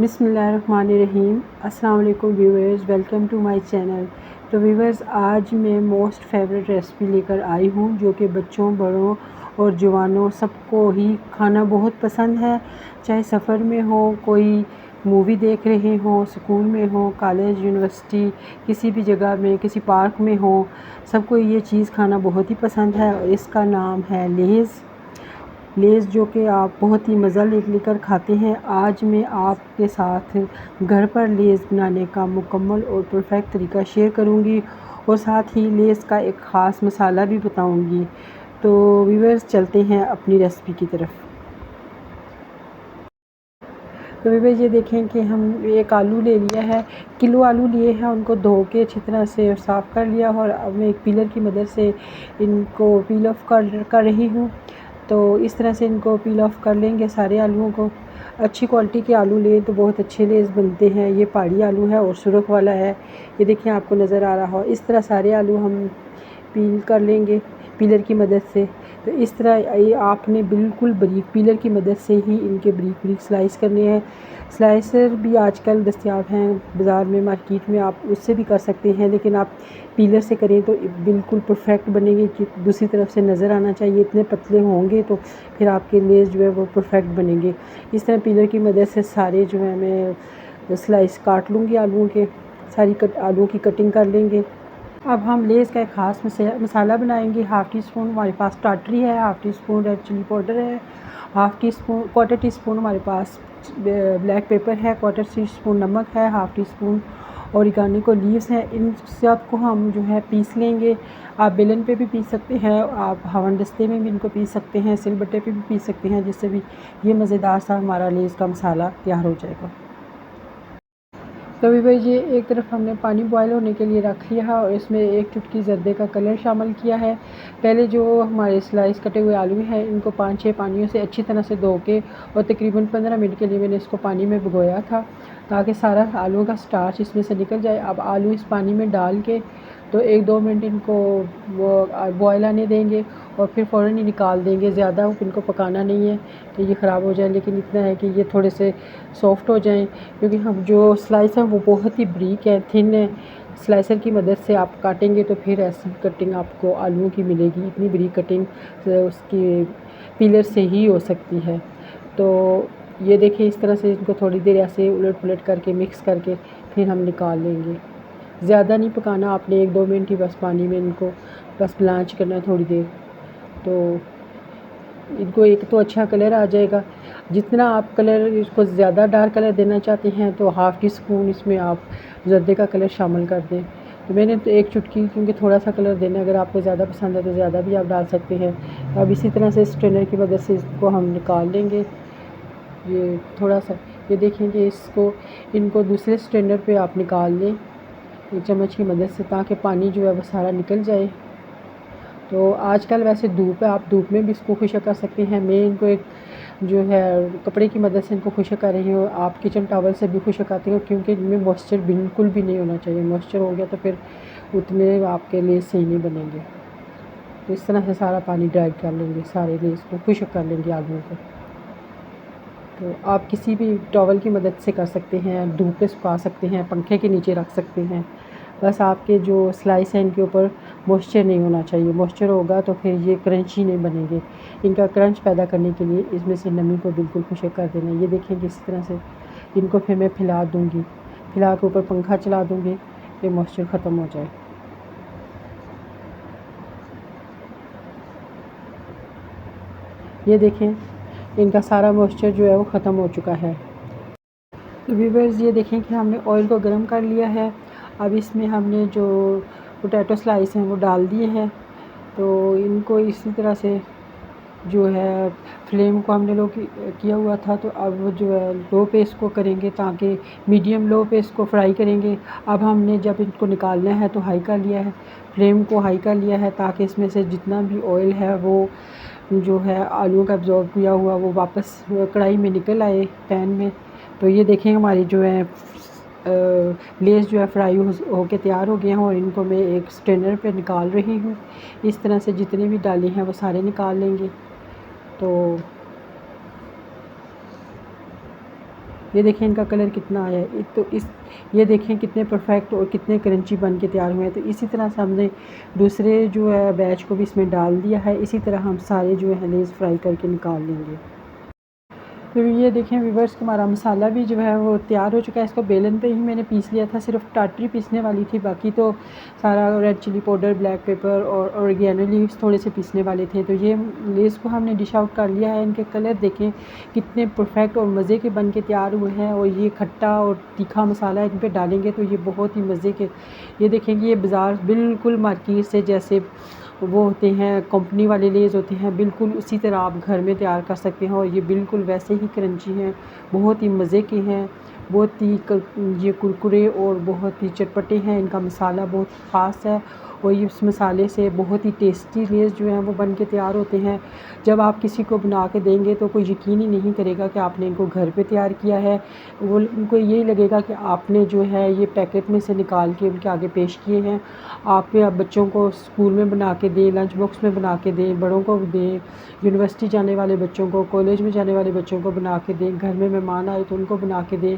बिस्मिल्लाहिर्रहमानिर्रहीम। अस्सलाम वालेकुम viewers, welcome to my channel. तो व्यूअर्स, आज मैं मोस्ट फेवरेट रेसिपी लेकर आई हूँ जो कि बच्चों, बड़ों और जवानों सबको ही खाना बहुत पसंद है। चाहे सफ़र में हो, कोई मूवी देख रहे हो, स्कूल में हो, कॉलेज, यूनिवर्सिटी, किसी भी जगह में, किसी पार्क में हो, सबको ये चीज़ खाना बहुत ही पसंद है। और इसका नाम है लेज़, जो कि आप बहुत ही मज़ा लेकर खाते हैं। आज मैं आपके साथ घर पर लेज़ बनाने का मुकम्मल और परफेक्ट तरीका शेयर करूंगी और साथ ही लेज़ का एक ख़ास मसाला भी बताऊंगी। तो व्यूअर्स, चलते हैं अपनी रेसिपी की तरफ। तो व्यूअर्स, ये देखें कि हम एक आलू ले लिया है, किलो आलू लिए हैं, उनको धो के अच्छी तरह से साफ़ कर लिया और अब मैं एक पीलर की मदद से इनको पील ऑफ कर रही हूँ। तो इस तरह से इनको पील ऑफ कर लेंगे सारे आलूओं को। अच्छी क्वालिटी के आलू लें तो बहुत अच्छे लेज़ बनते हैं। ये पहाड़ी आलू है और सुरख वाला है, ये देखिए आपको नज़र आ रहा हो। इस तरह सारे आलू हम पील कर लेंगे पीलर की मदद से। तो इस तरह ये आपने बिल्कुल बारीक पीलर की मदद से ही इनके बारीक बारीक स्लाइस करने हैं। स्लाइसर भी आजकल दस्तयाब हैं बाज़ार में, मार्केट में, आप उससे भी कर सकते हैं, लेकिन आप पीलर से करें तो बिल्कुल परफेक्ट बनेंगे कि दूसरी तरफ से नज़र आना चाहिए। इतने पतले होंगे तो फिर आपके लेज़ जो है वो परफेक्ट बनेंगे। इस तरह पीलर की मदद से सारे जो है मैं स्लाइस काट लूँगी आलूओं के, सारी आलूओं की कटिंग कर लेंगे। अब हम लेज़ का एक ख़ास मसाला बनाएंगे। हाफ़ टी स्पून हमारे पास टाटरी है, half teaspoon red chilli powder है, क्वार्टर टी स्पून हमारे पास ब्लैक पेपर है, क्वार्टर टी स्पून नमक है, हाफ़ टी स्पून ऑरिगानो को लीव्स हैं। इन सब को हम जो है पीस लेंगे। आप बेलन पे भी पीस सकते हैं, आप हवन दस्ते में भी इनको पीस सकते हैं, सिलबट्टे पे भी पीस सकते हैं, जिससे भी ये मज़ेदार सा हमारा लेज़ का मसाला तैयार हो जाएगा। तो अभी भाई ये एक तरफ हमने पानी बॉयल होने के लिए रख लिया है और इसमें एक चुटकी ज़र्दे का कलर शामिल किया है। पहले जो हमारे स्लाइस कटे हुए आलू हैं इनको 5-6 पानियों से अच्छी तरह से धो के और तकरीबन 15 मिनट के लिए मैंने इसको पानी में भिगोया था ताकि सारा आलू का स्टार्च इसमें से निकल जाए। अब आलू इस पानी में डाल के तो 1-2 मिनट इनको वो बॉयल आने देंगे और फिर फ़ौरन ही निकाल देंगे। ज़्यादा इनको पकाना नहीं है कि ये ख़राब हो जाए, लेकिन इतना है कि ये थोड़े से सॉफ़्ट हो जाएं, क्योंकि हम जो स्लाइस है वो बहुत ही बारीक है, थिन है। स्लाइसर की मदद से आप काटेंगे तो फिर ऐसी कटिंग आपको आलूओं की मिलेगी। इतनी बारीक कटिंग उसकी पीलर से ही हो सकती है। तो ये देखिए, इस तरह से इनको थोड़ी देर ऐसे उलट पुलट करके मिक्स करके फिर हम निकाल लेंगे। ज़्यादा नहीं पकाना आपने, 1-2 मिनट ही बस पानी में इनको बस ब्लांच करना है थोड़ी देर। तो इनको एक तो अच्छा कलर आ जाएगा। जितना आप कलर इसको ज़्यादा डार्क कलर देना चाहते हैं तो हाफ़ टी स्पून इसमें आप ज़र्दे का कलर शामिल कर दें। तो मैंने तो एक चुटकी, क्योंकि थोड़ा सा कलर देना है, अगर आपको ज़्यादा पसंद है तो ज़्यादा भी आप डाल सकते हैं। अब इसी तरह से स्ट्रेनर की मदद से इसको हम निकाल लेंगे। ये थोड़ा सा ये देखेंगे, इनको दूसरे स्ट्रेनर पे आप निकाल लें एक चम्मच की मदद से, ताकि पानी जो है वो सारा निकल जाए। तो आजकल वैसे धूप है, आप धूप में भी इसको खुशक कर सकते हैं। मैं इनको एक जो है कपड़े की मदद से इनको खुशक कर रही हूँ। आप किचन टॉवल से भी खुशक आते हो, क्योंकि इनमें मॉइस्चर बिल्कुल भी नहीं होना चाहिए। मॉइस्चर हो गया तो फिर उतने आपके लिए सही नहीं बनेंगे। तो इस तरह से सारा पानी ड्राई कर लेंगे, सारे लेस को खुशक कर लेंगे आलूओं को। तो आप किसी भी टॉवल की मदद से कर सकते हैं, धूप पे सुखा सकते हैं, पंखे के नीचे रख सकते हैं। बस आपके जो स्लाइस है इनके ऊपर मॉइस्चर नहीं होना चाहिए। मॉइस्चर होगा तो फिर ये क्रंची नहीं बनेंगे। इनका क्रंच पैदा करने के लिए इसमें से नमी को बिल्कुल खुशक कर देना। ये देखेंगे इस तरह से इनको फिर मैं फैला दूँगी, फैला के ऊपर पंखा चला दूँगी कि मॉइस्चर ख़त्म हो जाए। ये देखें, इनका सारा मॉइस्चर जो है वो ख़त्म हो चुका है। तो व्यूअर्स, ये देखें कि हमने ऑयल को गर्म कर लिया है। अब इसमें हमने जो पोटैटो स्लाइस हैं वो डाल दिए हैं। तो इनको इसी तरह से जो है फ्लेम को हमने लो किया हुआ था, तो अब जो है लो पे इसको करेंगे, ताकि मीडियम लो पे इसको फ्राई करेंगे। अब हमने जब इनको निकालना है तो हाई कर लिया है, फ्लेम को हाई कर लिया है, ताकि इसमें से जितना भी ऑयल है वो जो है आलूओं का एब्जॉर्ब किया हुआ वो वापस कढ़ाई में निकल आए, पैन में। तो ये देखें हमारी जो है लेस जो है फ्राई हो के तैयार हो गए हैं और इनको मैं एक स्ट्रेनर पे निकाल रही हूँ। इस तरह से जितने भी डाले हैं वो सारे निकाल लेंगे। तो ये देखें इनका कलर कितना आया है। तो ये देखें कितने परफेक्ट और कितने क्रंची बन के तैयार हुए हैं। तो इसी तरह से हमने दूसरे जो है बैच को भी इसमें डाल दिया है। इसी तरह हम सारे जो है लेस फ्राई करके निकाल लेंगे। तो ये देखें व्यूअर्स, हमारा मसाला भी जो है वो तैयार हो चुका है। इसको बेलन पे ही मैंने पीस लिया था, सिर्फ टाटरी पीसने वाली थी, बाकी तो सारा red chilli powder, black pepper और ऑरिगेनो लीव्स थोड़े से पीसने वाले थे। तो ये लेस को हमने डिश आउट कर लिया है। इनके कलर देखें कितने परफेक्ट और मज़े के बन के तैयार हुए हैं। और ये खट्टा और तीखा मसाला इन पर डालेंगे तो ये बहुत ही मज़े के, ये देखें कि ये बाज़ार बिल्कुल मार्केट से जैसे वो होते हैं कंपनी वाले लेज़ होते हैं, बिल्कुल उसी तरह आप घर में तैयार कर सकते हैं। और ये बिल्कुल वैसे ही क्रंची हैं, बहुत ही मज़े के हैं, बहुत ही ये कुरकुरे और बहुत ही चटपटे हैं। इनका मसाला बहुत ख़ास है और ये उस मसाले से बहुत ही टेस्टी लेज़ जो हैं वो बन के तैयार होते हैं। जब आप किसी को बना के देंगे तो कोई यकीन ही नहीं करेगा कि आपने इनको घर पे तैयार किया है। वो उनको यही लगेगा कि आपने जो है ये पैकेट में से निकाल के उनके आगे पेश किए हैं। आप बच्चों को स्कूल में बना के दें, लंच बॉक्स में बना के दें, बड़ों को दें, यूनिवर्सिटी जाने वाले बच्चों को, कॉलेज में जाने वाले बच्चों को बना के दें, घर में मेहमान आए तो उनको बना के दें।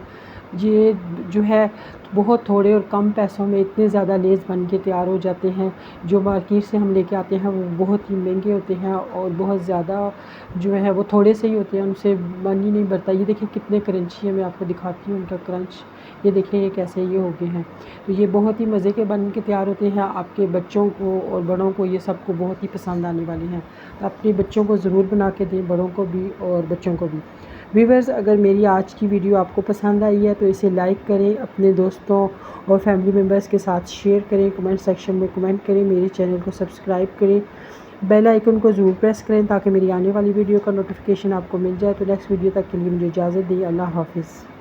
ये जो है बहुत थोड़े और कम पैसों में इतने ज़्यादा लेस बन के तैयार हो जाते हैं। जो मार्केट से हम लेके आते हैं वो बहुत ही महंगे होते हैं और बहुत ज़्यादा जो है वो थोड़े से ही होते हैं, उनसे मन ही नहीं भरता। ये देखिए कितने क्रंची है, मैं आपको दिखाती हूँ उनका क्रंच। ये देखें ये कैसे ये हो गए हैं। तो ये बहुत ही मज़े के बन के तैयार होते हैं। आपके बच्चों को और बड़ों को ये सबको बहुत ही पसंद आने वाले हैं। तो अपने बच्चों को ज़रूर बना के दें, बड़ों को भी और बच्चों को भी। व्यूअर्स, अगर मेरी आज की वीडियो आपको पसंद आई है तो इसे लाइक करें, अपने दोस्तों और फैमिली मेम्बर्स के साथ शेयर करें, कमेंट सेक्शन में कमेंट करें, मेरे चैनल को सब्सक्राइब करें, बेल आइकन को ज़रूर प्रेस करें ताकि मेरी आने वाली वीडियो का नोटिफिकेशन आपको मिल जाए। तो नेक्स्ट वीडियो तक के लिए मुझे इजाज़त दी। अल्लाह हाफ़िज़।